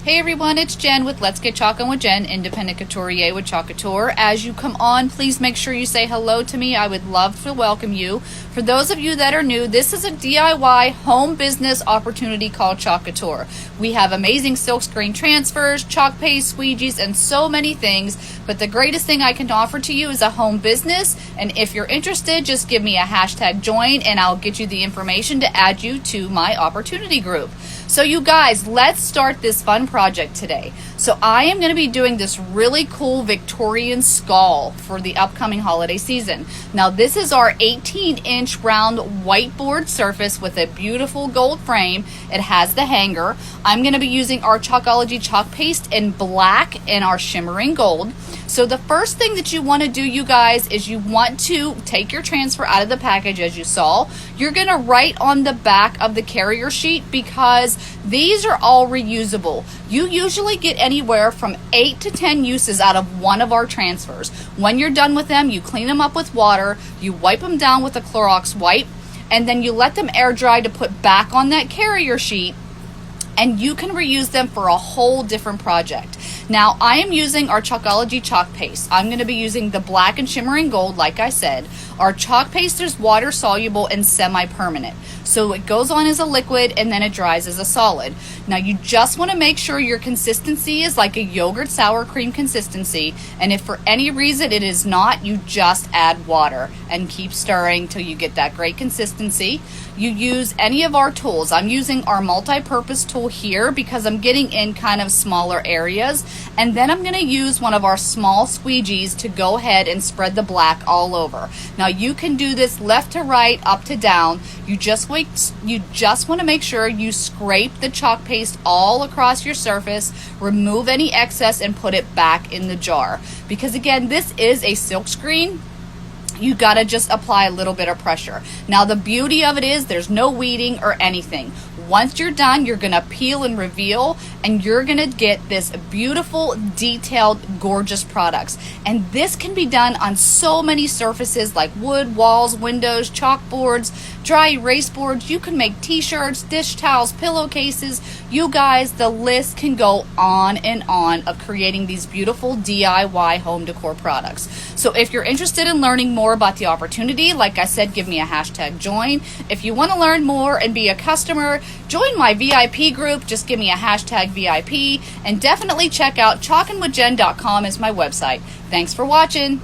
Hey everyone, it's Jen with Let's Get Chalkin' with Jen, independent couturier with Chalk Couture. As you come on, please make sure you say hello to me. I would love to welcome you. For those of you that are new, this is a DIY home business opportunity called Chalk Couture. We have amazing silkscreen transfers, chalk paste, squeegees, and so many things. But the greatest thing I can offer to you is a home business. And if you're interested, just give me a hashtag join and I'll get you the information to add you to my opportunity group. So you guys, let's start this fun project today. So I am going to be doing this really cool Victorian skull for the upcoming holiday season. Now this is our 18-inch round whiteboard surface with a beautiful gold frame. It has the hanger. I'm going to be using our Chalkology chalk paste in black and our shimmering gold. So the first thing that you want to do, you guys, is you want to take your transfer out of the package as you saw. You're going to write on the back of the carrier sheet because these are all reusable. You usually get anywhere from 8 to 10 uses out of one of our transfers. When you're done with them, you clean them up with water, you wipe them down with a Clorox wipe, and then you let them air dry to put back on that carrier sheet, and you can reuse them for a whole different project. Now, I am using our Chalkology chalk paste. I'm going to be using the black and shimmering gold, like I said. Our chalk paste is water soluble and semi-permanent. So it goes on as a liquid and then it dries as a solid. Now you just want to make sure your consistency is like a yogurt sour cream consistency. And if for any reason it is not, you just add water and keep stirring till you get that great consistency. You use any of our tools. I'm using our multi-purpose tool here because I'm getting in kind of smaller areas. And then I'm going to use one of our small squeegees to go ahead and spread the black all over. Now you can do this left to right, up to down. You just want to make sure you scrape the chalk paste all across your surface, remove any excess, and put it back in the jar. Because again, this is a silk screen. You gotta just apply a little bit of pressure. Now the beauty of it is there's no weeding or anything. Once you're done, you're gonna peel and reveal, and you're gonna get this beautiful, detailed, gorgeous products. And this can be done on so many surfaces like wood, walls, windows, chalkboards, dry erase boards. You can make t-shirts, dish towels, pillowcases. You guys, the list can go on and on of creating these beautiful DIY home decor products. So if you're interested in learning more about the opportunity, like I said, give me a hashtag join. If you want to learn more and be a customer, join my VIP group. Just give me a hashtag VIP, and definitely check out chalkinwithjen.com as my website. Thanks for watching.